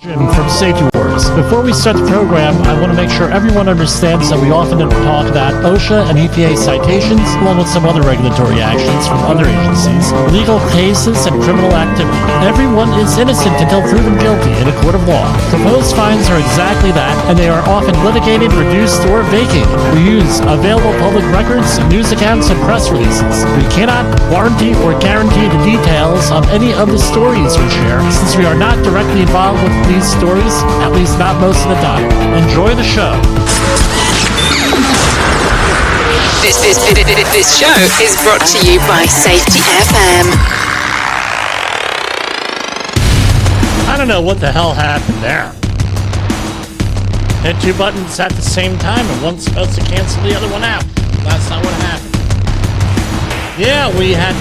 Jim from Safety Wars. Before we start the program, I want to make sure everyone understands that we often talk about OSHA and EPA citations, along with some other regulatory actions from other agencies, legal cases, and criminal activity. Everyone is innocent until proven guilty in a court of law. Proposed fines are exactly that, and they are often litigated, reduced, or vacated. We use available public records, news accounts, and press releases. We cannot warranty or guarantee the details of any of the stories we share, since we are not directly involved with these stories, at least not most of the time. Enjoy the show. This show is brought to you by Safety FM. I don't know what the hell happened there. Hit two buttons at the same time and one's supposed to cancel the other one out. That's not what happened. Yeah, we had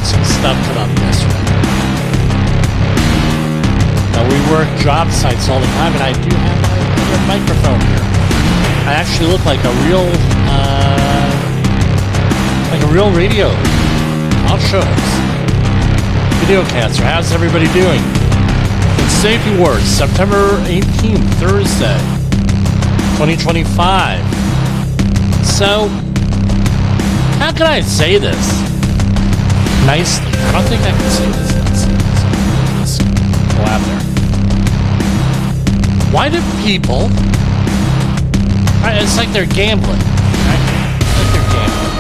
some stuff come up yesterday. We work job sites all the time, and I do have my microphone here. I actually look like a real radio talk shows. Videocaster. How's everybody doing? It's Safety Wars, September 18th, Thursday, 2025. So, how can I say this nicely? I don't think I can say this nicely. Let's go out there. Why do people... It's like they're gambling, right? It's like they're gambling.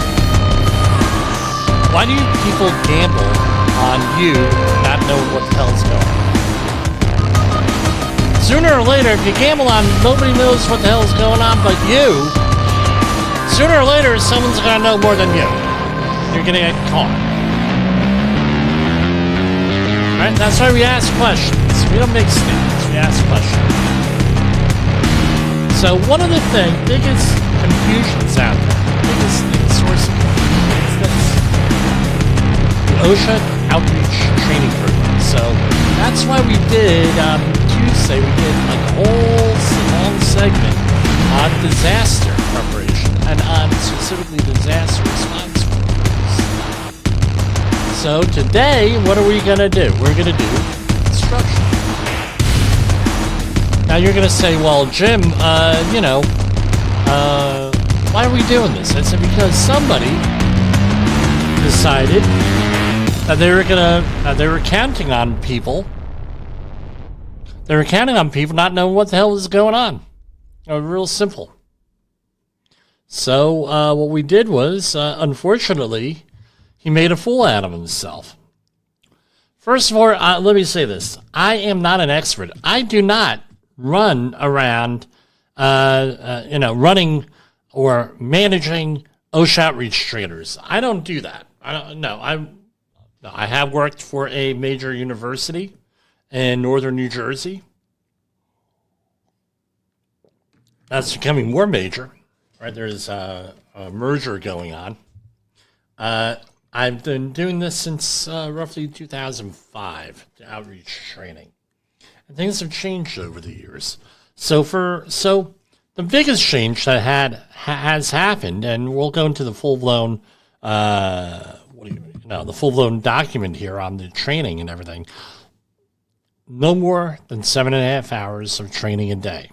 Why do people gamble on you not knowing what the hell's going on? Sooner or later, if you gamble on nobody knows what the hell's going on but you, sooner or later, someone's going to know more than you. You're going to get caught. Right? That's why we ask questions. We don't make statements. We ask questions. So one of the biggest confusions out there, biggest source of confusion is this. The OSHA Outreach Training Program. So that's why we did, Tuesday, we did like a whole long segment on disaster preparation and on specifically disaster response programs. So today, what are we going to do? We're going to do construction. Now you're going to say, well, Jim, why are we doing this? I said, because somebody decided that they were counting on people. They were counting on people not knowing what the hell was going on. Real simple. So what we did was, unfortunately, he made a fool out of himself. First of all, let me say this. I am not an expert. I do not run around, running or managing OSHA outreach trainers. I don't do that. I have worked for a major university in northern New Jersey. That's becoming more major, right? There's a merger going on. I've been doing this since roughly 2005, the outreach training. And things have changed over the years. So the biggest change that has happened, and we'll go into the full-blown the full-blown document here on the training and everything. No more than 7.5 hours of training a day.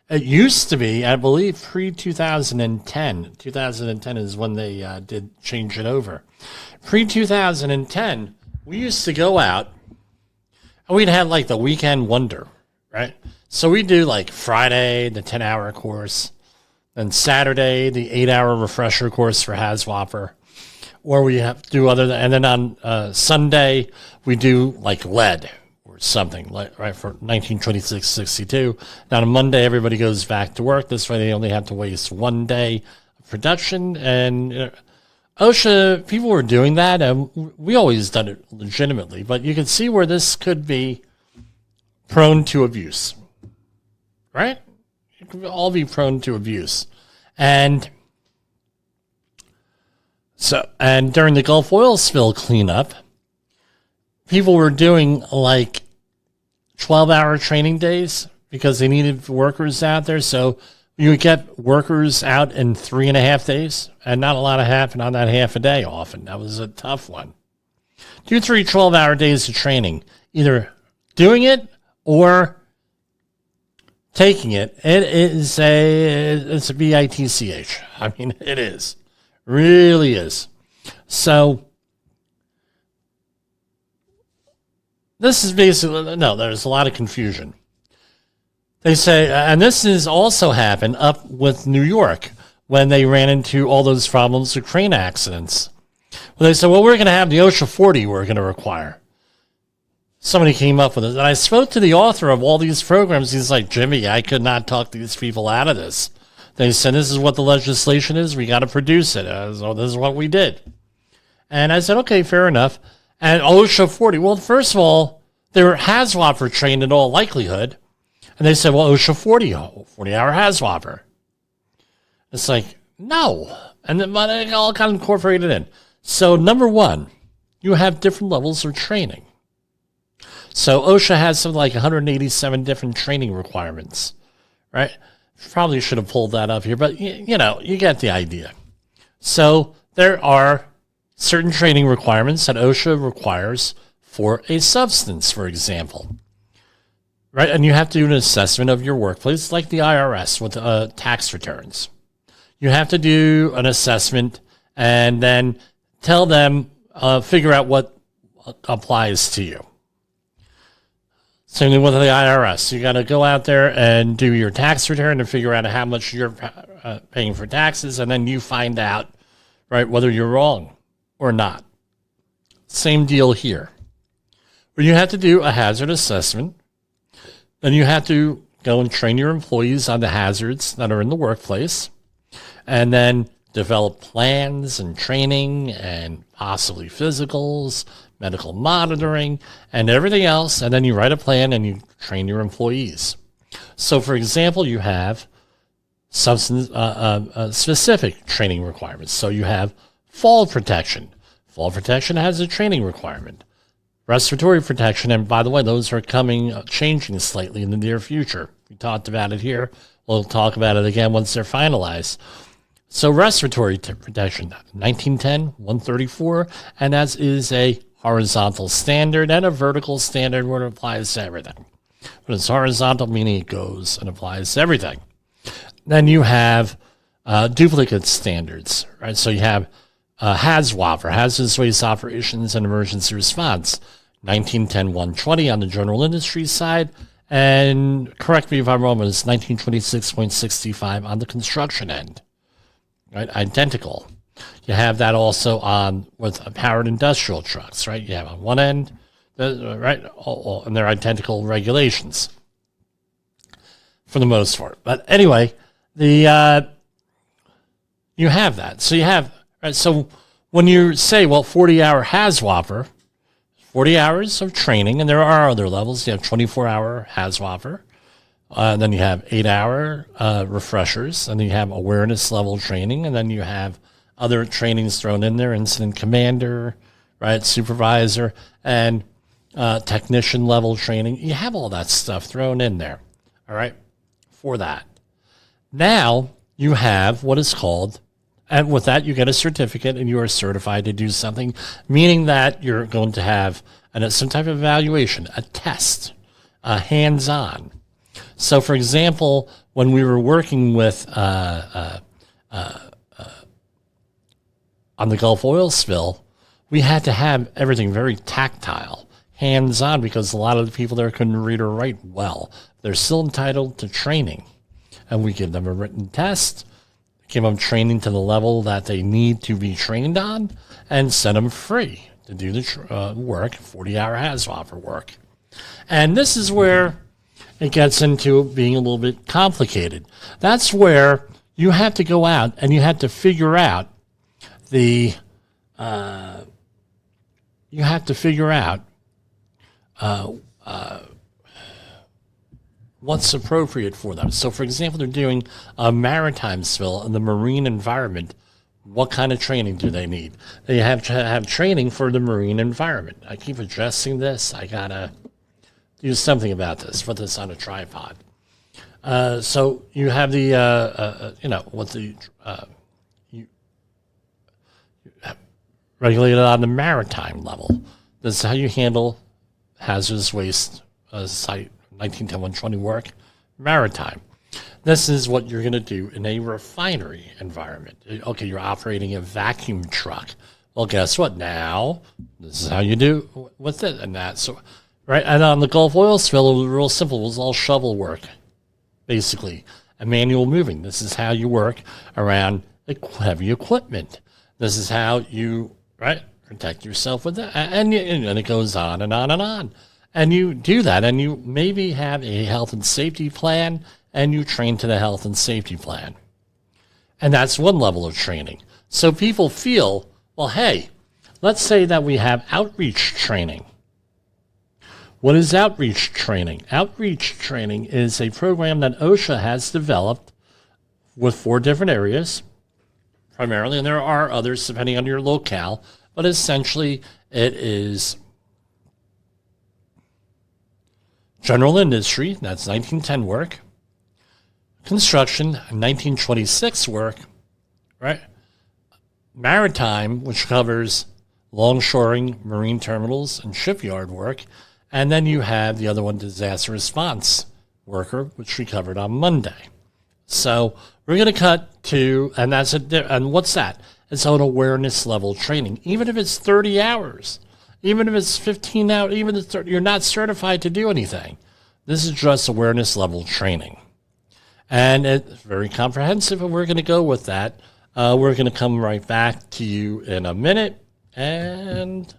It used to be, I believe, pre-2010. 2010 is when they did change it over. Pre-2010, we used to go out, and we'd have like the weekend wonder, right? So we do like Friday, the 10-hour course, then Saturday, the 8-hour refresher course for HAZWOPER, or we have to do and then on Sunday, we do like lead or something, like right, for 1926-62. Now on Monday, everybody goes back to work. This way they only have to waste 1 day of production. And OSHA, people were doing that, and we always done it legitimately, but you can see where this could be prone to abuse, right? It could all be prone to abuse. And during the Gulf oil spill cleanup, people were doing like 12-hour training days because they needed workers out there. So you would get workers out in 3.5 days, and not a lot happened on that half a day often. That was a tough one. 2-3 12-hour days of training, either doing it or taking it. It's a bitch. I mean, it is. Really is. So this is basically, no, there's a lot of confusion. They say, and this has also happened up with New York when they ran into all those problems with crane accidents. Well, they said, well, we're going to have the OSHA 40 we're going to require. Somebody came up with it. And I spoke to the author of all these programs. He's like, Jimmy, I could not talk these people out of this. They said, this is what the legislation is. We got to produce it. So this is what we did. And I said, okay, fair enough. And OSHA 40, well, first of all, they were HAZWOPER trained in all likelihood. And they said, well, OSHA 40-hour HAZWOPER. It's like, no. And then it all kind of incorporated in. So number one, you have different levels of training. So OSHA has something like 187 different training requirements, right? Probably should have pulled that up here, but you know, you get the idea. So there are certain training requirements that OSHA requires for a substance, for example, right? And you have to do an assessment of your workplace, like the IRS with tax returns. You have to do an assessment and then tell them, figure out what applies to you. Same thing with the IRS. You got to go out there and do your tax return and figure out how much you're paying for taxes, and then you find out, right, whether you're wrong or not. Same deal here. Where you have to do a hazard assessment, then you have to go and train your employees on the hazards that are in the workplace, and then develop plans and training and possibly physicals, medical monitoring, and everything else. And then you write a plan and you train your employees. So, for example, you have substance specific training requirements. So you have fall protection. Fall protection has a training requirement. Respiratory protection, and by the way, those are changing slightly in the near future. We talked about it here. We'll talk about it again once they're finalized. So respiratory protection, 1910, 134, and that is a horizontal standard and a vertical standard where it applies to everything. When it's horizontal, meaning it goes and applies to everything. Then you have duplicate standards, right? So you have HAZWOPER, Hazardous Waste Operations and Emergency Response, 1910-120 on the general industry side, and correct me if I'm wrong, but it's 1926.65 on the construction end, right? Identical. You have that also on with powered industrial trucks, right? You have on one end, right, and they're identical regulations for the most part. But anyway, you have that. So you have, right? So when you say, well, 40-hour HAZWOPER, 40 hours of training, and there are other levels. You have 24-hour HAZWOPER, then you have 8-hour refreshers, and then you have awareness level training, and then you have other trainings thrown in there, incident commander, right, supervisor, and technician level training. You have all that stuff thrown in there, all right, for that. Now you have what is called, and with that you get a certificate and you are certified to do something, meaning that you're going to have some type of evaluation, a test, hands-on. So, for example, when we were working with on the Gulf oil spill, we had to have everything very tactile, hands-on, because a lot of the people there couldn't read or write well. They're still entitled to training. And we give them a written test, give them training to the level that they need to be trained on, and send them free to do the work, 40-hour HAZWOPER work. And this is where it gets into being a little bit complicated. That's where you have to go out and you have to figure out what's appropriate for them. So, for example, they're doing a maritime spill in the marine environment. What kind of training do they need? They have to have training for the marine environment. I keep addressing this. I got to do something about this, put this on a tripod. So you have the, regulated on the maritime level. This is how you handle hazardous waste site 1910-120 work, maritime. This is what you're going to do in a refinery environment. Okay, you're operating a vacuum truck. Well, guess what? Now, this is how you do with it and that. So, right, and on the Gulf oil spill, it was real simple. It was all shovel work, basically, and manual moving. This is how you work around heavy equipment. This is how you, right, protect yourself with that. And it goes on and on and on. And you do that, and you maybe have a health and safety plan, and you train to the health and safety plan. And that's one level of training. So people feel, well, hey, let's say that we have outreach training. What is outreach training? Outreach training is a program that OSHA has developed with 4 different areas, primarily, and there are others depending on your locale, but essentially it is general industry, that's 1910 work, construction, 1926 work, right? Maritime, which covers longshoring, marine terminals, and shipyard work. And then you have the other one, disaster response worker, which we covered on Monday. So we're going to cut to, and what's that? It's an awareness level training. Even if it's 30 hours, even if it's 15 hours, even if you're not certified to do anything. This is just awareness level training. And it's very comprehensive, and we're going to go with that. We're going to come right back to you in a minute. And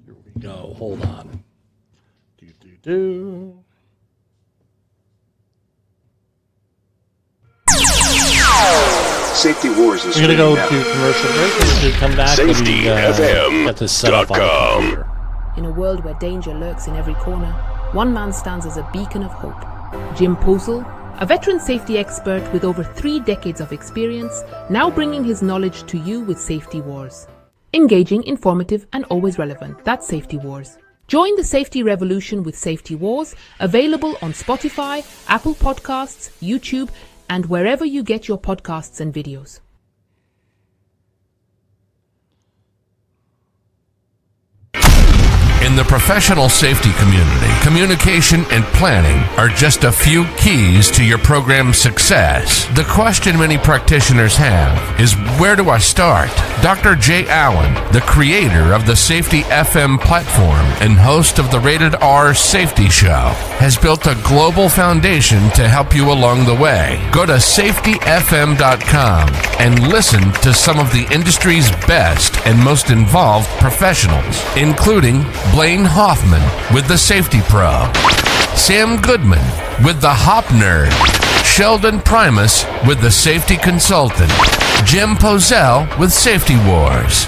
here we go. Hold on. Safety Wars is we're going to go to commercial break. We're going to come back and get this set up on the computer. In a world where danger lurks in every corner, one man stands as a beacon of hope. Jim Posel, a veteran safety expert with over 3 decades of experience, now bringing his knowledge to you with Safety Wars. Engaging, informative, and always relevant. That's Safety Wars. Join the safety revolution with Safety Wars, available on Spotify, Apple Podcasts, YouTube, and wherever you get your podcasts and videos. In the professional safety community, communication and planning are just a few keys to your program's success. The question many practitioners have is, where do I start? Dr. Jay Allen, the creator of the Safety FM platform and host of the Rated R Safety Show, has built a global foundation to help you along the way. Go to safetyfm.com and listen to some of the industry's best and most involved professionals, including Blaine Hoffman with the Safety Pro, Sam Goodman with the Hop Nerd, Sheldon Primus with the Safety Consultant, Jim Posel with Safety Wars,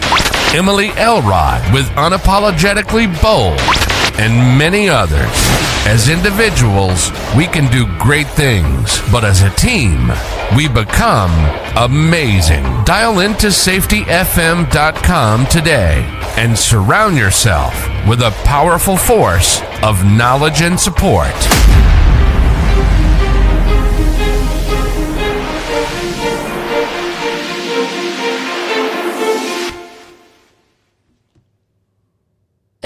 Emily Elrod with Unapologetically Bold, and many others. As individuals, we can do great things, but as a team, we become amazing. Dial into safetyfm.com today and surround yourself with a powerful force of knowledge and support.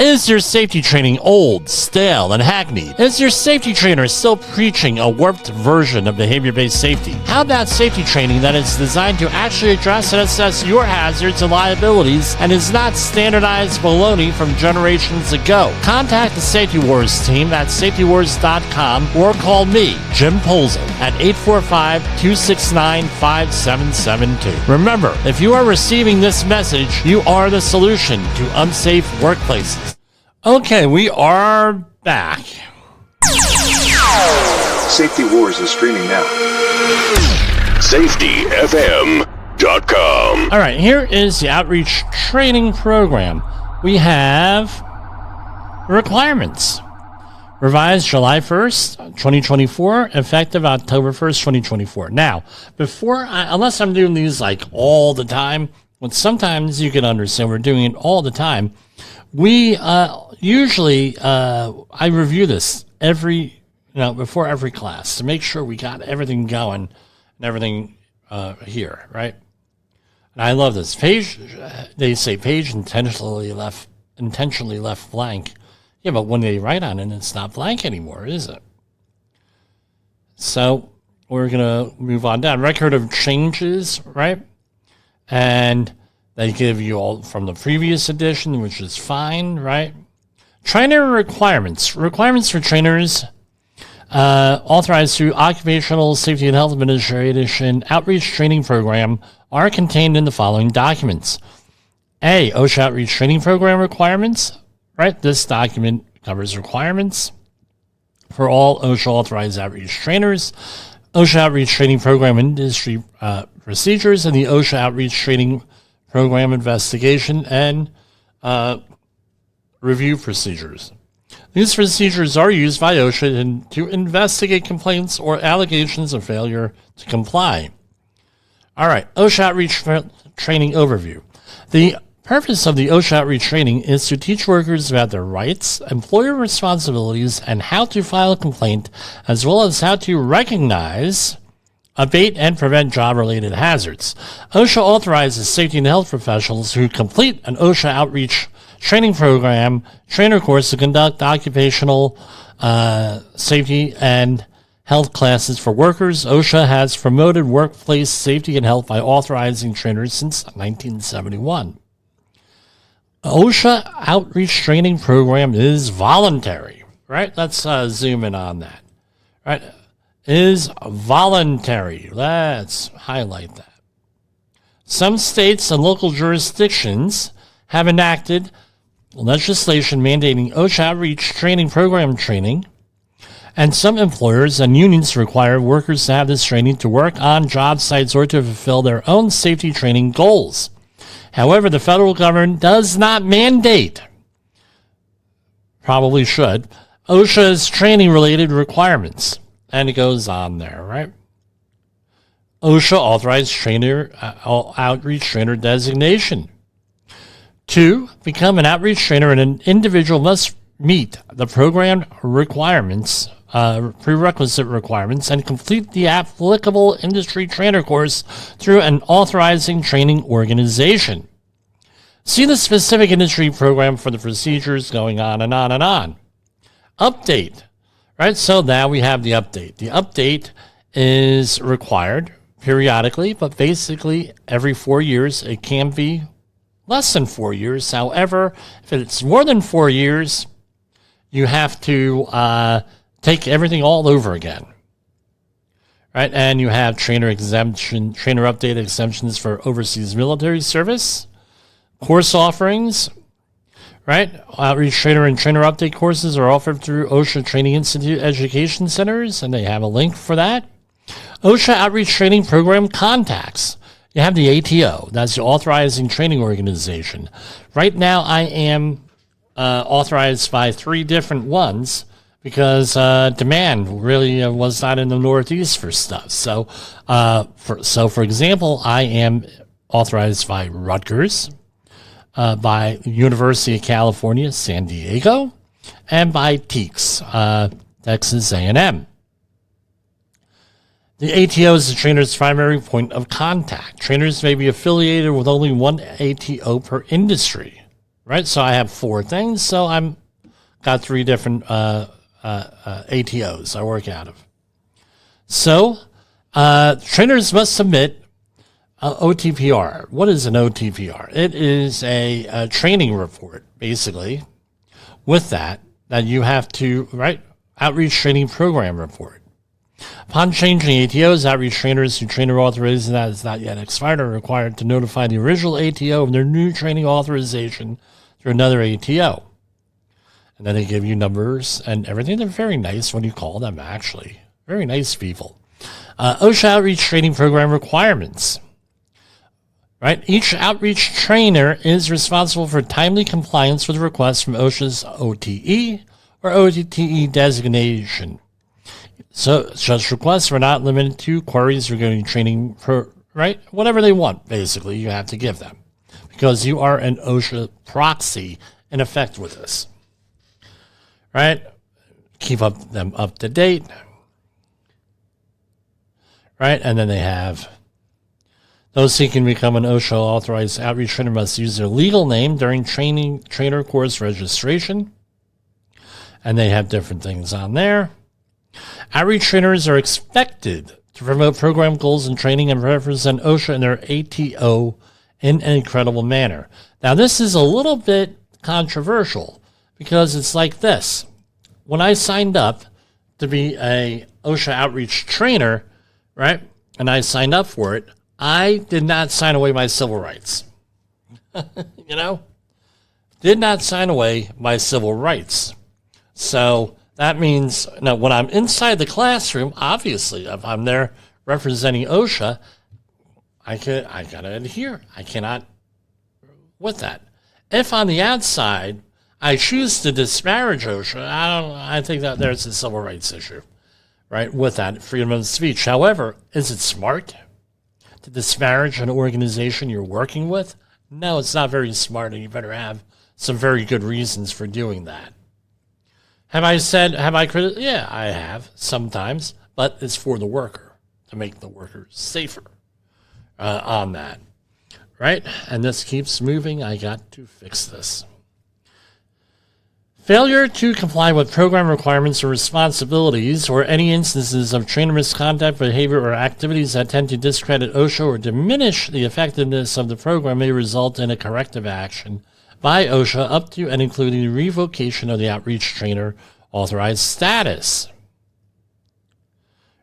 Is your safety training old, stale, and hackneyed? Is your safety trainer still preaching a warped version of behavior-based safety? How about safety training that is designed to actually address and assess your hazards and liabilities and is not standardized baloney from generations ago? Contact the Safety Wars team at safetywars.com or call me, Jim Posel, at 845-269-5772. Remember, if you are receiving this message, you are the solution to unsafe workplaces. Okay, we are back. Safety Wars is streaming now. safetyfm.com. All right, here is the outreach training program. We have requirements. Revised July 1st, 2024, effective October 1st, 2024. Now, unless I'm doing these like all the time, but sometimes you can understand we're doing it all the time. We usually I review this before every class to make sure we got everything going and everything here, right? And I love this page. They say page intentionally left blank Yeah, but when they write on it, it's not blank anymore, is it? So we're going to move on down. Record of changes, right? And they give you all from the previous edition, which is fine, right? Trainer requirements. Requirements for trainers authorized through Occupational Safety and Health Administration Outreach Training Program are contained in the following documents. A, OSHA Outreach Training Program requirements, right? This document covers requirements for all OSHA authorized outreach trainers, OSHA Outreach Training Program industry procedures, and the OSHA Outreach Training Program investigation and review procedures. These procedures are used by OSHA to investigate complaints or allegations of failure to comply. All right, OSHA Outreach Training Overview. The purpose of the OSHA Outreach Training is to teach workers about their rights, employer responsibilities, and how to file a complaint, as well as how to recognize, abate, and prevent job-related hazards. OSHA authorizes safety and health professionals who complete an OSHA Outreach Training Program trainer course to conduct occupational safety and health classes for workers. OSHA has promoted workplace safety and health by authorizing trainers since 1971. OSHA Outreach Training Program is voluntary, right? Let's zoom in on that, right? Is voluntary. Let's highlight that. Some states and local jurisdictions have enacted legislation mandating OSHA Outreach Training Program training, and some employers and unions require workers to have this training to work on job sites or to fulfill their own safety training goals. However, the federal government does not mandate, probably should, OSHA's training-related requirements. And it goes on there, right? OSHA Authorized Trainer, Outreach Trainer designation. 2, become an outreach trainer, and an individual must meet the program requirements, prerequisite requirements, and complete the applicable industry trainer course through an authorizing training organization. See the specific industry program for the procedures going on and on and on. Update, right? So now we have the update. The update is required periodically, but basically every 4 years. It can be less than 4 years. However, if it's more than 4 years, you have to take everything all over again, right? And you have trainer exemption, trainer update exemptions for overseas military service, course offerings, right? Outreach trainer and trainer update courses are offered through OSHA Training Institute education centers, and they have a link for that. OSHA Outreach Training Program contacts. You have the ATO, that's the Authorizing Training Organization. Right now, I am authorized by 3 different ones because demand really was not in the Northeast for stuff. So, for example, I am authorized by Rutgers, by University of California, San Diego, and by TEACS, Texas A&M. The ATO is the trainer's primary point of contact. Trainers may be affiliated with only one ATO per industry, right? So I have 4 things, so I'm got 3 different ATOs I work out of. So trainers must submit OTPR. What is an OTPR? It is a training report, basically, with that you have to, right? Outreach Training Program report. Upon changing ATOs, outreach trainers who trainer authorization that is not yet expired are required to notify the original ATO of their new training authorization through another ATO. And then they give you numbers and everything. They're very nice when you call them, actually. Very nice people. OSHA Outreach Training Program requirements. Right? Each outreach trainer is responsible for timely compliance with requests from OSHA's OTE or OTE designation. So such requests are not limited to queries regarding training, right? Whatever they want, basically, you have to give them because you are an OSHA proxy in effect with this, right? Keep them up to date, right? And then they have those seeking to become an OSHA authorized outreach trainer must use their legal name during trainer course registration. and they have different things on there. Outreach trainers are expected to promote program goals and training and represent OSHA and their ATO in an incredible manner. Now, this is a little bit controversial because it's like this. When I signed up to be a OSHA outreach trainer, right, and I signed up for it, I did not sign away my civil rights. Did not sign away my civil rights. So that means now when I'm inside the classroom, obviously, if I'm there representing OSHA, I gotta adhere. I cannot with that. If on the outside I choose to disparage OSHA, I think that there's a civil rights issue, right? With that freedom of speech. However, is it smart to disparage an organization you're working with? No, it's not very smart, and you better have some very good reasons for doing that. Have I criticized? Yeah, I have sometimes, but it's for the worker, to make the worker safer on that, right? And this keeps moving. I got to fix this. Failure to comply with program requirements or responsibilities, or any instances of trainer misconduct, behavior, or activities that tend to discredit OSHA or diminish the effectiveness of the program may result in a corrective action by OSHA up to and including the revocation of the outreach trainer authorized status.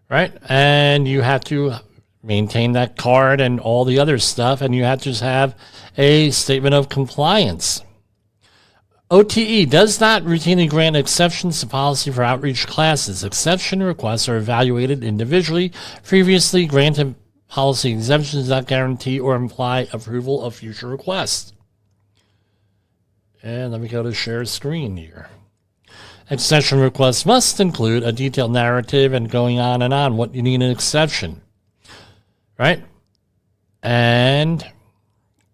Right? And you have to maintain that card and all the other stuff, and you have to have a statement of compliance. OTE does not routinely grant exceptions to policy for outreach classes. Exception requests are evaluated individually. Previously granted policy exemptions do not guarantee or imply approval of future requests. And let me go to share screen here. Exception requests must include a detailed narrative and going on and on what you need an exception, right? And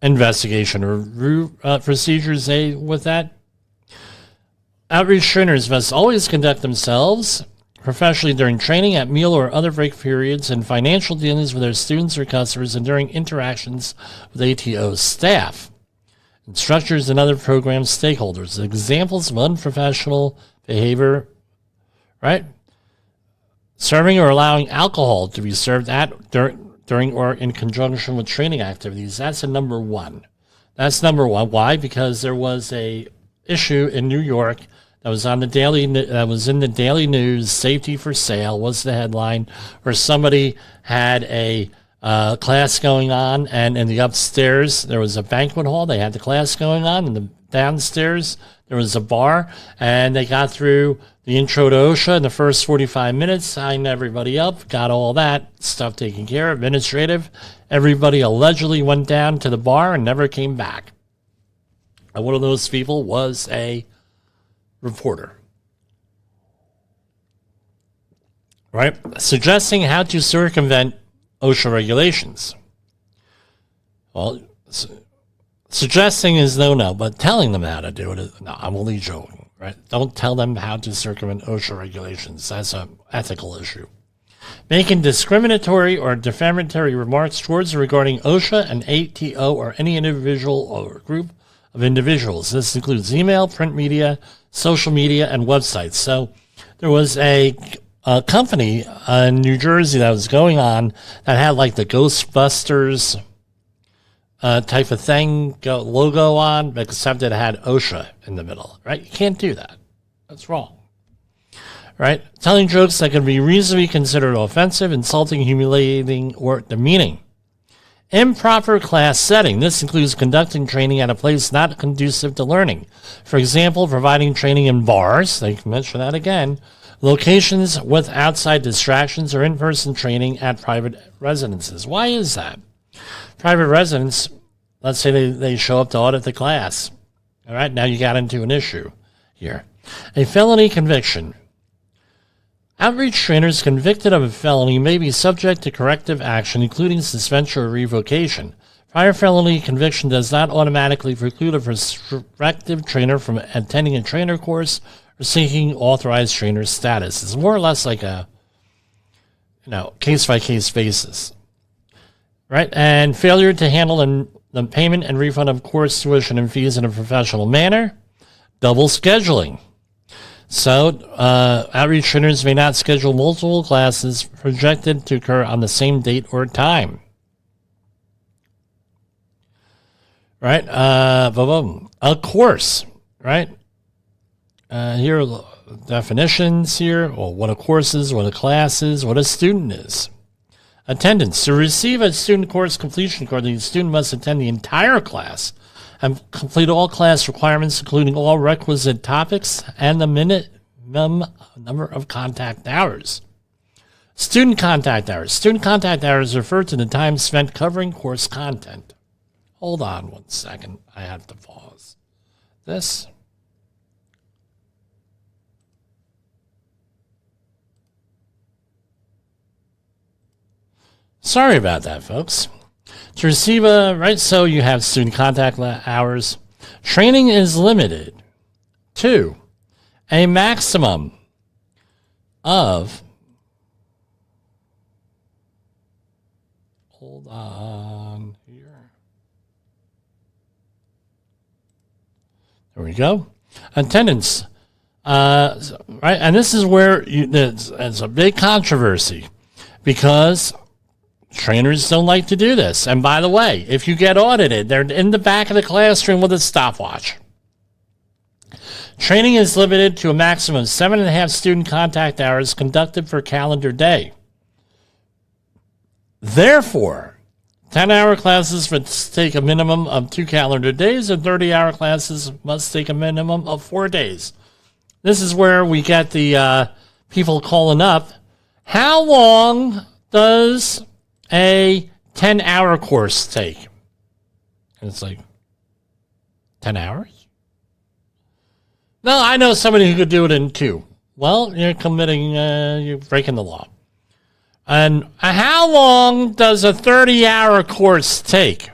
investigation or procedures with that. Outreach trainers must always conduct themselves professionally during training, at meal or other break periods, and financial dealings with their students or customers, and during interactions with ATO staff, instructors, and other program stakeholders. Examples of unprofessional behavior, right? Serving or allowing alcohol to be served at, during, or in conjunction with training activities. That's a number one. That's number one. Why? Because there was a issue in New York that was in the Daily News. Safety for Sale was the headline, where somebody had a class going on, and in the upstairs there was a banquet hall. They had the class going on, and the downstairs there was a bar, and they got through the intro to OSHA in the first 45 minutes, signed everybody up, got all that stuff taken care of, administrative. Everybody allegedly went down to the bar and never came back. And one of those people was a reporter, right? Suggesting how to circumvent OSHA regulations. Well, suggesting is no, but telling them how to do it is, no, I'm only joking, right? Don't tell them how to circumvent OSHA regulations. That's an ethical issue. Making discriminatory or defamatory remarks towards or regarding OSHA, an ATO, or any individual or group of individuals. This includes email, print media, social media, and websites. So there was a company in New Jersey that was going on that had like the Ghostbusters type of thing logo on, except it had OSHA in the middle, right? You can't do that. That's wrong, right? Telling jokes that can be reasonably considered offensive, insulting, humiliating, or demeaning. Improper class setting. This includes conducting training at a place not conducive to learning. For example, providing training in bars, they can mention that again, locations with outside distractions, or in-person training at private residences. Why is that? Private residence, let's say they show up to audit the class. All right, now you got into an issue here. A felony conviction. Outreach trainers convicted of a felony may be subject to corrective action, including suspension or revocation. Prior felony conviction does not automatically preclude a prospective trainer from attending a trainer course or seeking authorized trainer status. It's more or less like a case-by-case basis, right? And failure to handle the payment and refund of course tuition and fees in a professional manner. Double scheduling. So, outreach trainers may not schedule multiple classes projected to occur on the same date or time. Right? A course, right? Here are definitions here. Well, what a course is, what a class is, what a student is. Attendance. To receive a student course completion card, the student must attend the entire class and complete all class requirements, including all requisite topics and the minimum number of contact hours. Student contact hours. Student contact hours refer to the time spent covering course content. Hold on 1 second. I have to pause this. Sorry about that, folks. To receive so you have student contact hours. Training is limited to a maximum of, hold on here. There we go. Attendance. Right, and this is where it's a big controversy because trainers don't like to do this. And by the way, if you get audited, they're in the back of the classroom with a stopwatch. Training is limited to a maximum of 7.5 student contact hours conducted per calendar day. Therefore, 10-hour classes must take a minimum of 2 calendar days, and 30-hour classes must take a minimum of 4 days. This is where we get the people calling up. How long does a 10-hour course take? And it's like, 10 hours? No, I know somebody who could do it in 2. Well, you're you're breaking the law. And how long does a 30-hour course take?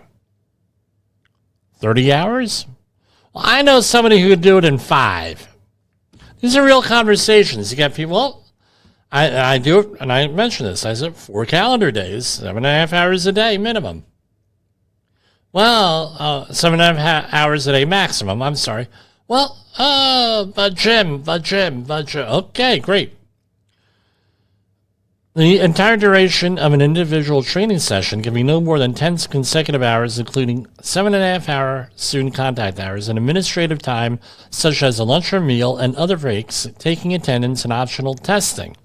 30 hours? Well, I know somebody who could do it in 5. These are real conversations. You got people, well, I do it, and I mentioned this. I said 4 calendar days, 7.5 hours a day minimum. Well, 7.5 hours a day maximum. I'm sorry. Well, but Jim. Okay, great. The entire duration of an individual training session can be no more than 10 consecutive hours, including 7.5 hour student contact hours and administrative time, such as a lunch or meal and other breaks, taking attendance, and optional testing.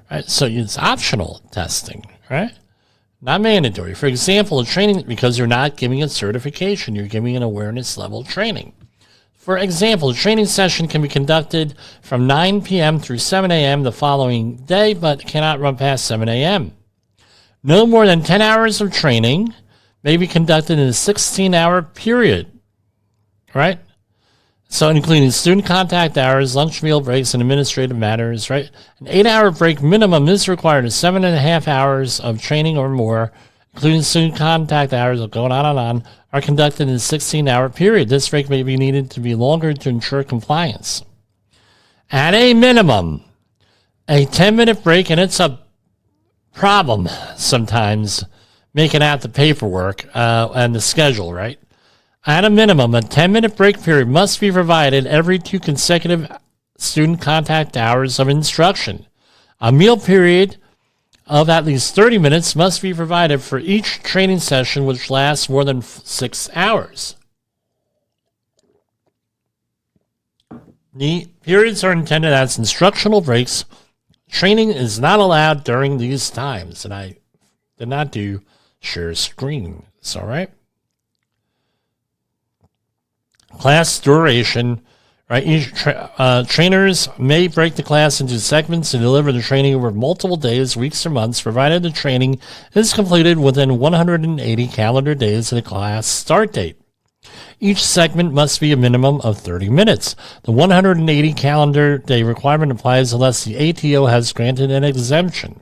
Right, so it's optional testing, right? Not mandatory. For example, a training, because you're not giving a certification, you're giving an awareness level training. For example, a training session can be conducted from 9 p.m. through 7 a.m. the following day, but cannot run past 7 a.m. No more than 10 hours of training may be conducted in a 16-hour period, right? So including student contact hours, lunch, meal breaks, and administrative matters, right? An 8-hour break minimum is required. 7.5 hours of training or more, including student contact hours, going on, are conducted in a 16-hour period. This break may be needed to be longer to ensure compliance. At a minimum, a 10-minute break, and it's a problem sometimes making out the paperwork and the schedule, right? At a minimum, a 10-minute break period must be provided every 2 consecutive student contact hours of instruction. A meal period of at least 30 minutes must be provided for each training session, which lasts more than 6 hours. The periods are intended as instructional breaks. Training is not allowed during these times. And I did not do share screen. It's all right. Class duration. Right, trainers may break the class into segments and deliver the training over multiple days, weeks, or months, provided the training is completed within 180 calendar days of the class start date. Each segment must be a minimum of 30 minutes. The 180 calendar day requirement applies unless the ATO has granted an exemption.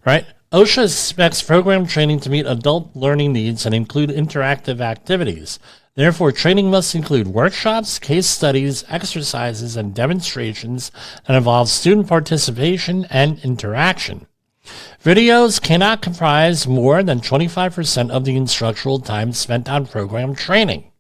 Right? OSHA expects program training to meet adult learning needs and include interactive activities. Therefore, training must include workshops, case studies, exercises, and demonstrations that involve student participation and interaction. Videos cannot comprise more than 25% of the instructional time spent on program training.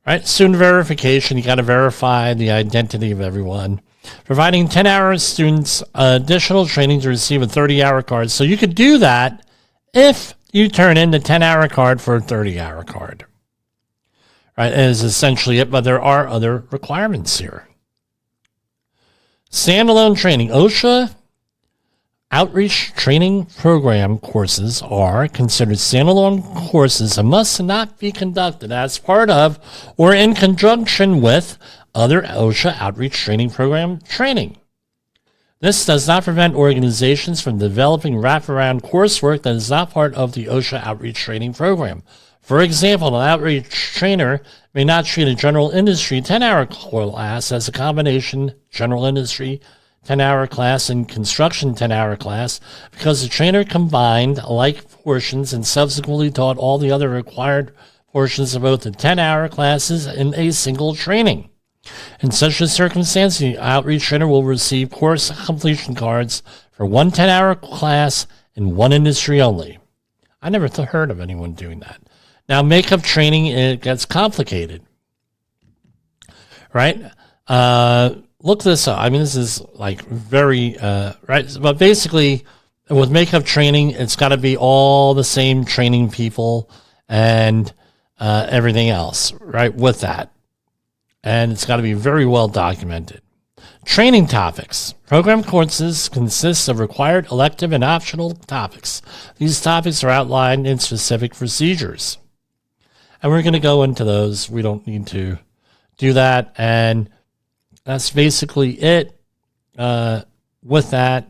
Right? Student verification, you got to verify the identity of everyone. Providing 10-hour students additional training to receive a 30-hour card. So you could do that if you turn in the 10-hour card for a 30-hour card. Right? Is essentially it, but there are other requirements here. Standalone training. OSHA Outreach Training Program courses are considered standalone courses and must not be conducted as part of or in conjunction with other OSHA Outreach Training Program training. This does not prevent organizations from developing wraparound coursework that is not part of the OSHA Outreach Training Program. For example, an outreach trainer may not treat a general industry 10-hour class as a combination general industry 10-hour class and construction 10-hour class because the trainer combined like portions and subsequently taught all the other required portions of both the 10-hour classes in a single training. In such a circumstance, the outreach trainer will receive course completion cards for one 10-hour class in one industry only. I never heard of anyone doing that. Now, makeup training, it gets complicated, right? Look this up. I mean, this is like very, right? But basically, with makeup training, it's got to be all the same training people and everything else, right, with that. And it's got to be very well documented. Training topics. Program courses consist of required elective and optional topics. These topics are outlined in specific procedures. And we're going to go into those. We don't need to do that. And that's basically it with that.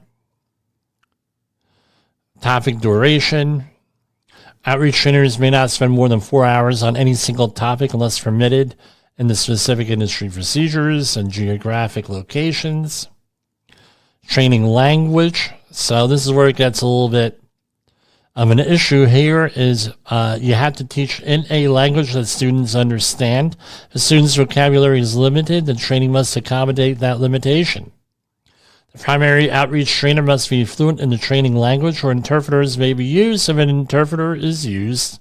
Topic duration. Outreach trainers may not spend more than 4 hours on any single topic unless permitted in the specific industry procedures and geographic locations. Training language. So this is where it gets a little bit of an issue here is you have to teach in a language that students understand. If a student's vocabulary is limited, the training must accommodate that limitation. The primary outreach trainer must be fluent in the training language or interpreters may be used. If an interpreter is used,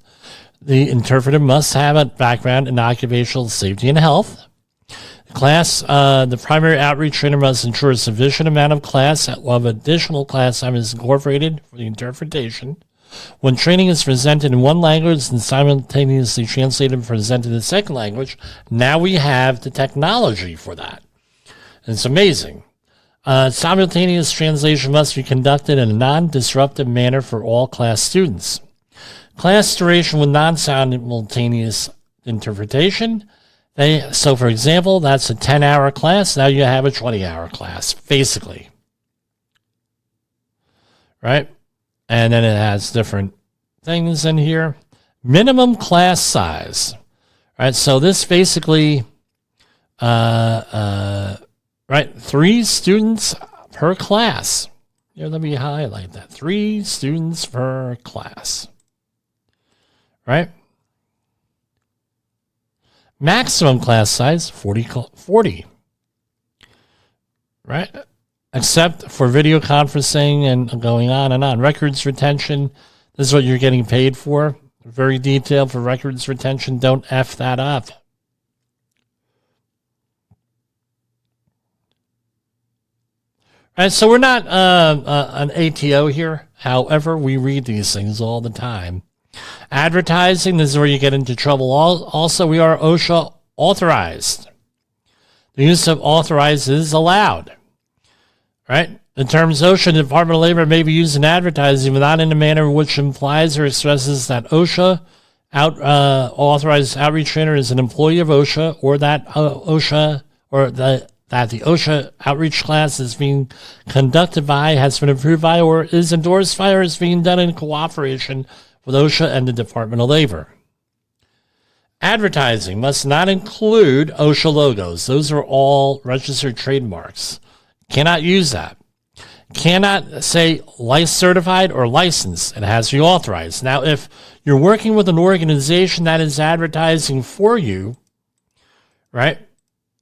the interpreter must have a background in occupational safety and health. The primary outreach trainer must ensure a sufficient amount of additional class time is incorporated for the interpretation. When training is presented in one language and simultaneously translated and presented in the second language, now we have the technology for that. And it's amazing. Simultaneous translation must be conducted in a non-disruptive manner for all class students. Class duration with non-simultaneous interpretation. So, for example, that's a 10-hour class. Now you have a 20-hour class, basically. Right? And then it has different things in here. Minimum class size. Right? So this basically, right, 3 students per class. Here, let me highlight that. 3 students per class. Right? Maximum class size, 40. Right? Except for video conferencing and going on and on. Records retention, this is what you're getting paid for. Very detailed for records retention. Don't F that up. All right, so we're not an ATO here. However, we read these things all the time. Advertising, this is where you get into trouble. Also, we are OSHA authorized. The use of authorized is allowed. Right? The terms OSHA and Department of Labor may be used in advertising, but not in a manner which implies or expresses that OSHA authorized outreach trainer is an employee of OSHA, or that OSHA or that the OSHA outreach class is being conducted by, has been approved by, or is endorsed by, or is being done in cooperation with OSHA and the Department of Labor. Advertising must not include OSHA logos. Those are all registered trademarks. Cannot use that. Cannot say certified or licensed. It has to be authorized. Now, if you're working with an organization that is advertising for you, right,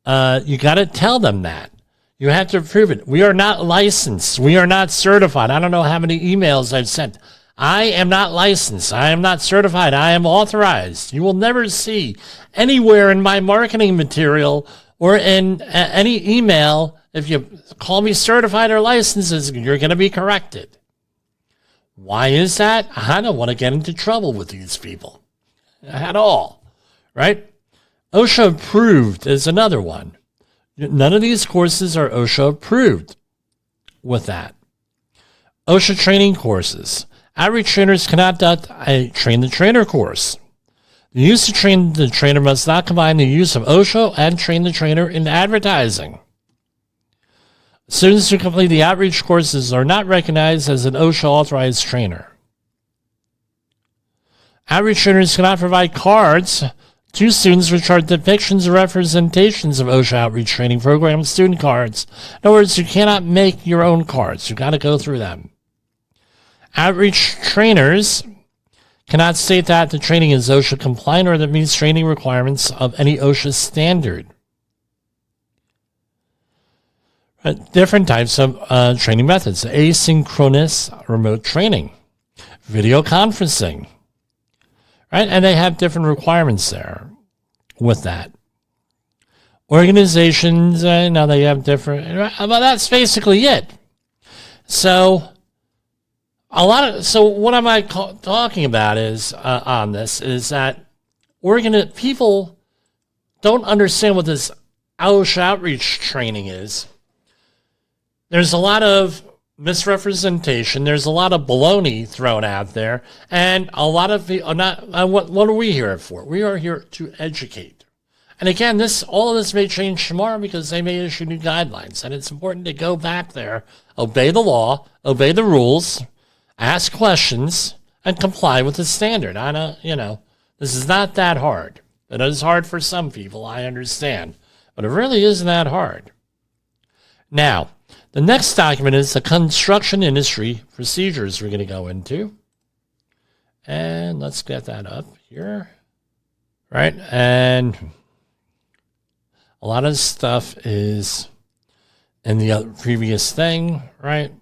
you got to tell them that. You have to prove it. We are not licensed. We are not certified. I don't know how many emails I've sent. I am not licensed. I am not certified. I am authorized. You will never see anywhere in my marketing material or in any email, if you call me certified or licensed, you're going to be corrected. Why is that? I don't want to get into trouble with these people at all, right? OSHA approved is another one. None of these courses are OSHA approved with that. OSHA training courses. Outreach trainers cannot conduct a train the trainer course. The use of train the trainer must not combine the use of OSHA and train the trainer in advertising. Students who complete the outreach courses are not recognized as an OSHA authorized trainer. Outreach trainers cannot provide cards to students which are depictions or representations of OSHA outreach training program student cards. In other words, you cannot make your own cards. You've got to go through them. Outreach trainers cannot state that the training is OSHA compliant or that meets training requirements of any OSHA standard. Different types of training methods. Asynchronous remote training. Video conferencing. Right? And they have different requirements there with that. Organizations, now they have different, but that's basically it. So, what am I talking about is, on this, is that people don't understand what this OSHA outreach training is. There's a lot of misrepresentation. There's a lot of baloney thrown out there, and a lot of people are not. What are we here for? We are here to educate. And again, all of this may change tomorrow because they may issue new guidelines, and it's important to go back there, obey the law, obey the rules, ask questions, and comply with the standard. I know, this is not that hard. It is hard for some people, I understand, but it really isn't that hard. Now, the next document is the construction industry procedures we're going to go into. And let's get that up here. Right? And a lot of stuff is in the previous thing, right?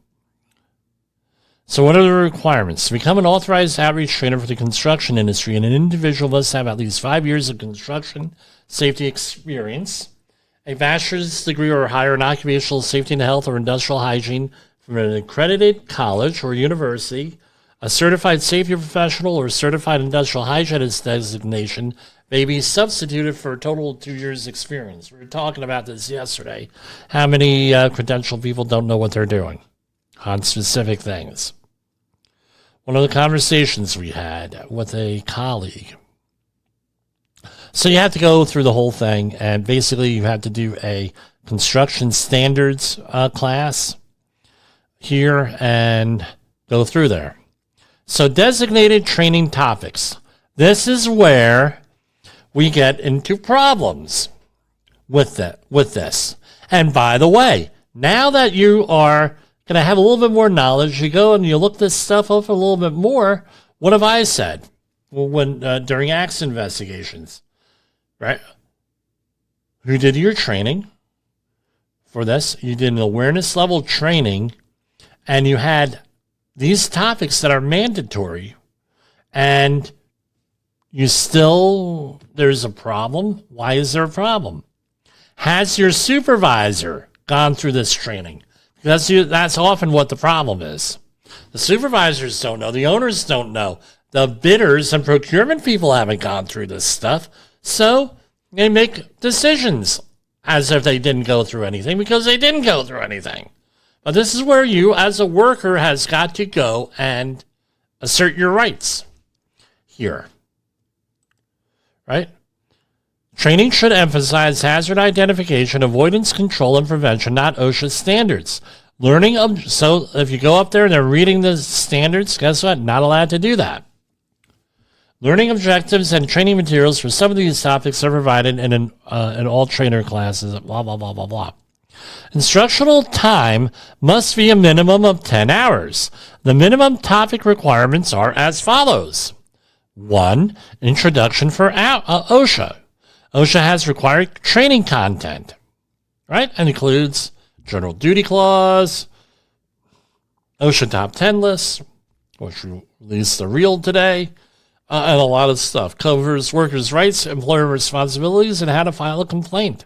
So what are the requirements? To become an authorized outreach trainer for the construction industry, an individual must have at least 5 years of construction safety experience, a bachelor's degree or higher in occupational safety and health or industrial hygiene from an accredited college or university, a certified safety professional or certified industrial hygienist designation may be substituted for a total of 2 years' experience. We were talking about this yesterday. How many credentialed people don't know what they're doing on specific things? One of the conversations we had with a colleague. So you have to go through the whole thing, and basically you have to do a construction standards class here and go through there. So designated training topics. This is where we get into problems with this. And by the way, now that you are going to have a little bit more knowledge, you go and you look this stuff up a little bit more. What have I said when during accident investigations? Right? You did your training for this. You did an awareness level training, and you had these topics that are mandatory, and there's a problem. Why is there a problem? Has your supervisor gone through this training? That's often what the problem is. The supervisors don't know. The owners don't know. The bidders and procurement people haven't gone through this stuff. So they make decisions as if they didn't go through anything because they didn't go through anything. But this is where you, as a worker, has got to go and assert your rights here. Right? Training should emphasize hazard identification, avoidance, control, and prevention, not OSHA standards. So if you go up there and they're reading the standards, guess what? Not allowed to do that. Learning objectives and training materials for some of these topics are provided in all trainer classes, blah, blah, blah, blah, blah. Instructional time must be a minimum of 10 hours. The minimum topic requirements are as follows. 1. Introduction for OSHA. OSHA has required training content, right? And includes general duty clause, OSHA top 10 lists, which we released the reel today, and a lot of stuff. Covers workers' rights, employer responsibilities, and how to file a complaint.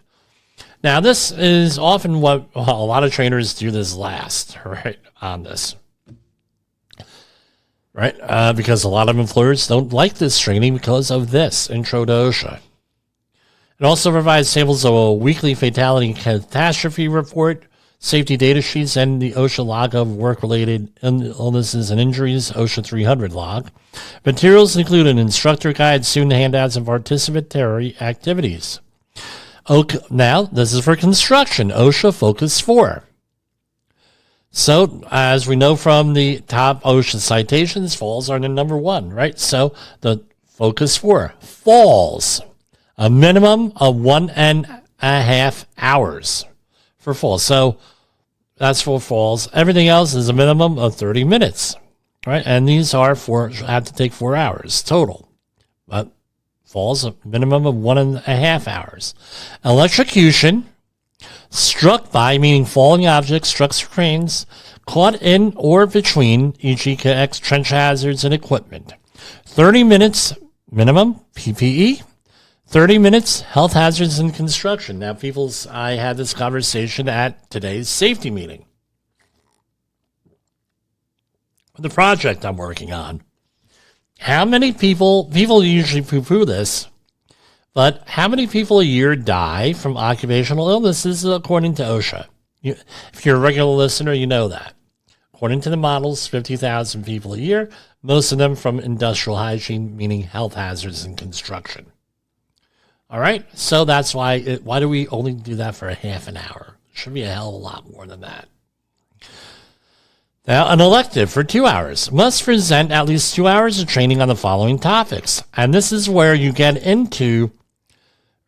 Now, this is often what a lot of trainers do this last, right, on this. Right, because a lot of employers don't like this training because of this, Intro to OSHA. It also provides tables of a weekly fatality catastrophe report, safety data sheets, and the OSHA log of work-related illnesses and injuries, OSHA 300 log. Materials include an instructor guide, student handouts, and participatory activities. Now, this is for construction, OSHA Focus 4. So, as we know from the top OSHA citations, falls are the number one, right? So, the Focus 4, falls, a minimum of 1.5 hours for falls. So, that's for falls. Everything else is a minimum of 30 minutes, right? And these are have to take 4 hours total. But falls, a minimum of 1.5 hours. Electrocution, struck by, meaning falling objects, trucks or cranes, caught in or between, e.g. trench hazards and equipment. 30 minutes minimum, PPE. 30 minutes, health hazards in construction. Now, I had this conversation at today's safety meeting. The project I'm working on. How many people usually poo-poo this, but how many people a year die from occupational illnesses according to OSHA? If you're a regular listener, you know that. According to the models, 50,000 people a year, most of them from industrial hygiene, meaning health hazards in construction. All right, so that's why do we only do that for a half an hour? It should be a hell of a lot more than that. Now, an elective for 2 hours must present at least 2 hours of training on the following topics. And this is where you get into,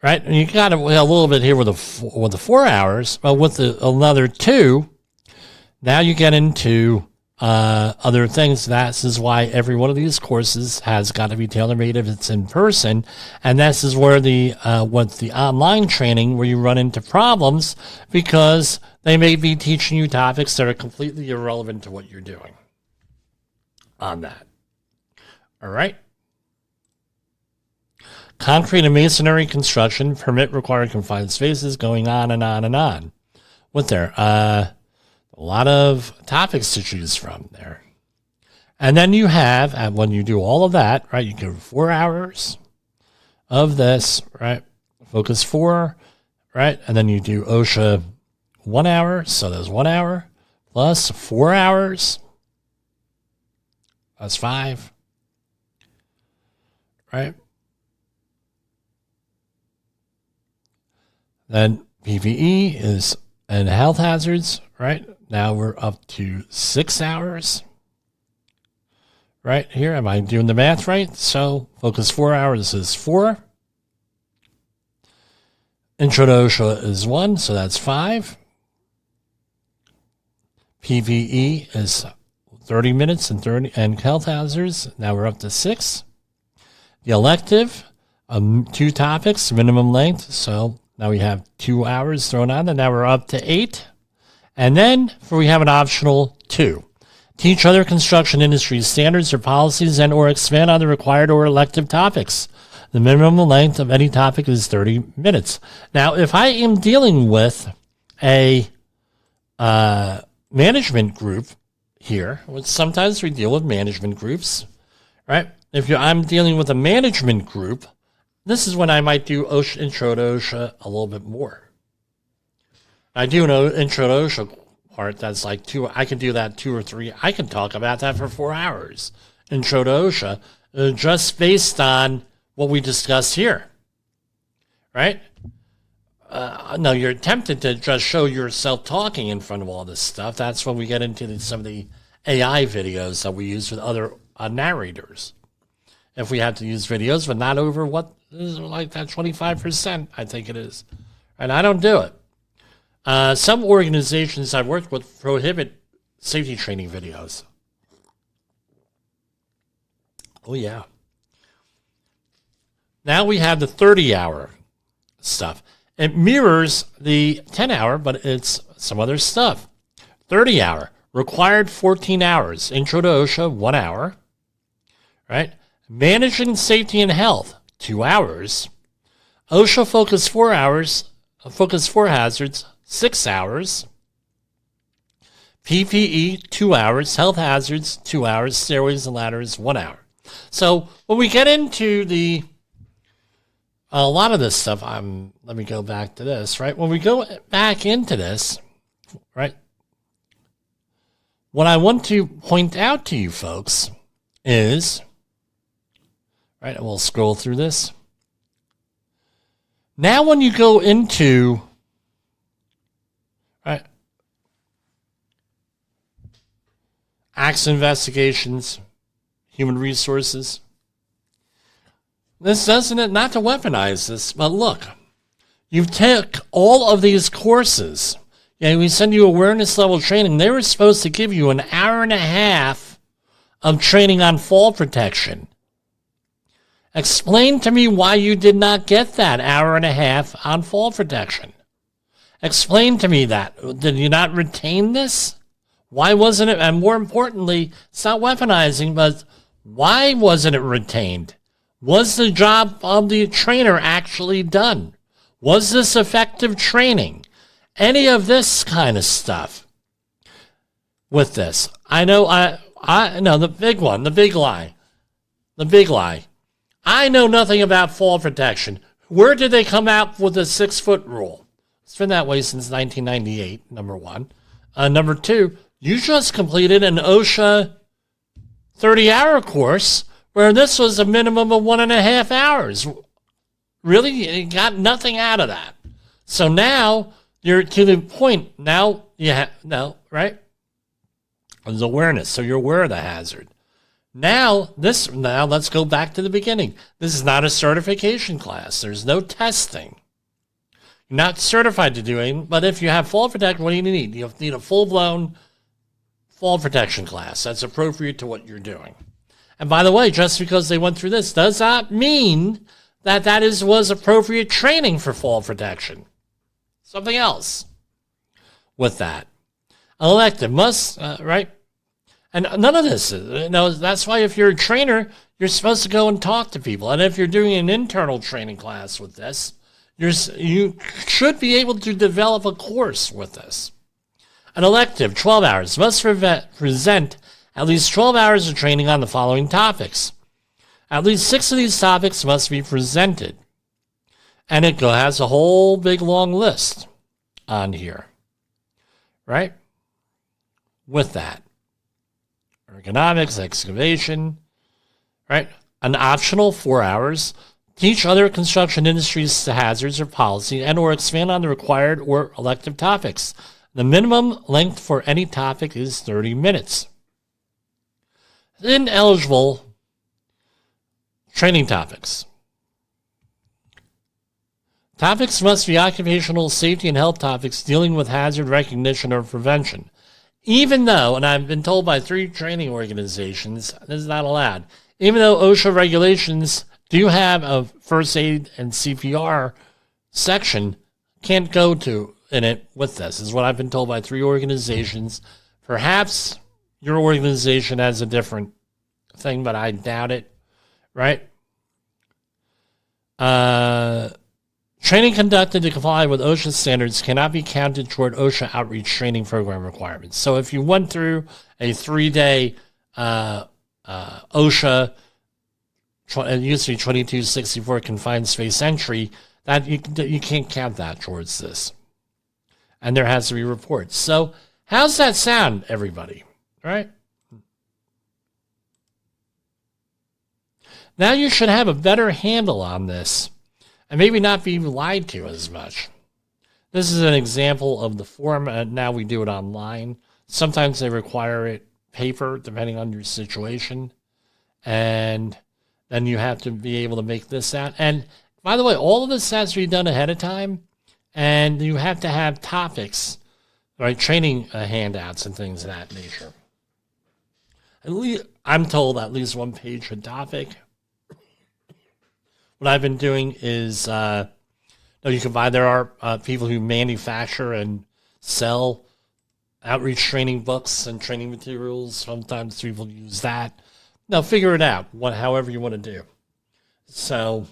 right? And you got a little bit here with the 4 hours, but with another 2, now you get into other things. This is why every one of these courses has got to be tailor-made if it's in person. And this is where the online training, where you run into problems because they may be teaching you topics that are completely irrelevant to what you're doing on that. All right. Concrete and masonry construction, permit required confined spaces, going on and on and on. With there, a lot of topics to choose from there. And then you have, and when you do all of that, right, you give 4 hours of this, right, Focus 4, right, and then you do OSHA 1 hour, so there's 1 hour, plus 4 hours, that's 5, right? Then PPE is, and health hazards, right? Now we're up to 6 hours. Right here, am I doing the math right? So Focus 4 hours is 4. Intro to OSHA is 1, so that's 5. PVE is 30 minutes and health hazards. Now we're up to 6. The elective, 2 topics, minimum length. So now we have 2 hours thrown on, and now we're up to 8. And then we have an optional 2. Teach other construction industry standards or policies and or expand on the required or elective topics. The minimum length of any topic is 30 minutes. Now, if I am dealing with a management group here, which sometimes we deal with management groups, right? If I'm dealing with a management group, this is when I might do OSHA, Intro to OSHA a little bit more. I do know Intro to OSHA part that's like 2. I can do that 2 or 3. I can talk about that for 4 hours. Intro to OSHA, just based on what we discussed here, right? No, you're tempted to just show yourself talking in front of all this stuff. That's when we get into some of the AI videos that we use with other narrators. If we have to use videos, but not over what is like that 25%, I think it is. And I don't do it. Some organizations I've worked with prohibit safety training videos. Oh, yeah. Now we have the 30-hour stuff. It mirrors the 10-hour, but it's some other stuff. 30-hour, Required 14 hours. Intro to OSHA, 1 hour. Right? Managing safety and health, 2 hours. OSHA Focus 4 hours. Focus 4 hazards, 6 hours. PPE, 2 hours. Health hazards, 2 hours. Stairways and ladders, 1 hour. So when we get into a lot of this stuff, let me go back to this, right? When we go back into this, right, what I want to point out to you folks is, right, and we'll scroll through this. Now when you go into, right, accident investigations, human resources, this doesn't, not to weaponize this, but look, you take all of these courses, we send you awareness level training. They were supposed to give you an hour and a half of training on fall protection. Explain to me why you did not get that hour and a half on fall protection. Explain to me that. Did you not retain this? Why wasn't it, and more importantly, it's not weaponizing, but why wasn't it retained? Was the job of the trainer actually done? Was this effective training? Any of this kind of stuff with this. I know the big one, the big lie. I know nothing about fall protection. Where did they come out with the 6-foot rule? It's been that way since 1998, number one. Number two, you just completed an OSHA 30-hour course where this was a minimum of 1.5 hours. Really? You got nothing out of that. So now you're to the point. Now right? There's awareness. So you're aware of the hazard. Now let's go back to the beginning. This is not a certification class. There's no testing. You're not certified to do it, but if you have fall protection, what do you need? You need a full-blown fall protection class that's appropriate to what you're doing. And by the way, just because they went through this does not mean that was appropriate training for fall protection. Something else with that. An elective must, right? And none of this, that's why if you're a trainer, you're supposed to go and talk to people. And if you're doing an internal training class with this, you should be able to develop a course with this. An elective, 12 hours, must present at least 12 hours of training on the following topics. At least 6 of these topics must be presented. And it has a whole big long list on here, right? With that. Ergonomics, excavation, right? An optional 4 hours. Teach other construction industries the hazards or policy and or expand on the required or elective topics. The minimum length for any topic is 30 minutes. Ineligible training topics. Topics must be occupational safety and health topics dealing with hazard recognition or prevention. Even though, and I've been told by 3 training organizations, this is not allowed, even though OSHA regulations do have a first aid and CPR section, can't go to in it with this, is what I've been told by 3 organizations. Perhaps your organization has a different thing, but I doubt it, right? Training conducted to comply with OSHA standards cannot be counted toward OSHA outreach training program requirements. So if you went through a 3-day OSHA, it used to be 2264 confined space entry, that you can't count that towards this. And there has to be reports. So how's that sound, everybody? Right? Now you should have a better handle on this and maybe not be lied to as much. This is an example of the form, and now we do it online. Sometimes they require it paper, depending on your situation. And then you have to be able to make this out. And by the way, all of this has to be done ahead of time. And you have to have topics, right? Training handouts and things of that nature. At least, I'm told at least 1 page per topic. What I've been doing is, you can buy, there are people who manufacture and sell outreach training books and training materials. Sometimes people use that. Now, figure it out, however you want to do. So,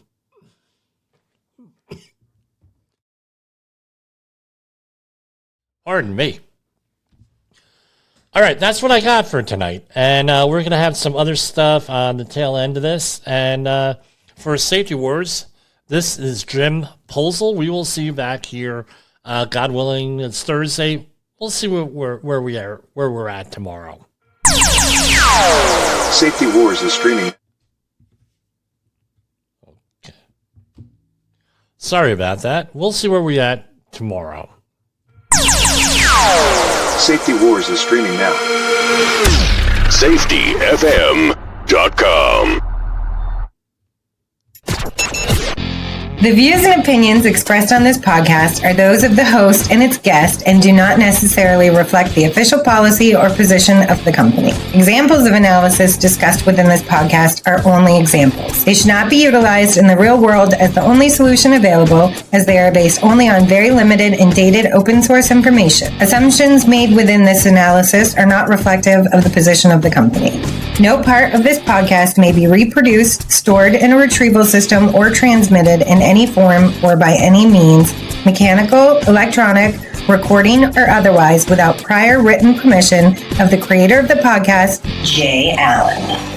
pardon me. All right, that's what I got for tonight. And we're going to have some other stuff on the tail end of this. And for Safety Wars, this is Jim Posel. We will see you back here, God willing. It's Thursday. We'll see where we're at tomorrow. Safety Wars is streaming. Okay. Sorry about that. We'll see where we're at tomorrow. Safety Wars is streaming now. SafetyFM.com. The views and opinions expressed on this podcast are those of the host and its guest and do not necessarily reflect the official policy or position of the company. Examples of analysis discussed within this podcast are only examples. They should not be utilized in the real world as the only solution available, as they are based only on very limited and dated open source information. Assumptions made within this analysis are not reflective of the position of the company. No part of this podcast may be reproduced, stored in a retrieval system, or transmitted in any form or by any means, mechanical, electronic, recording, or otherwise, without prior written permission of the creator of the podcast, Jay Allen.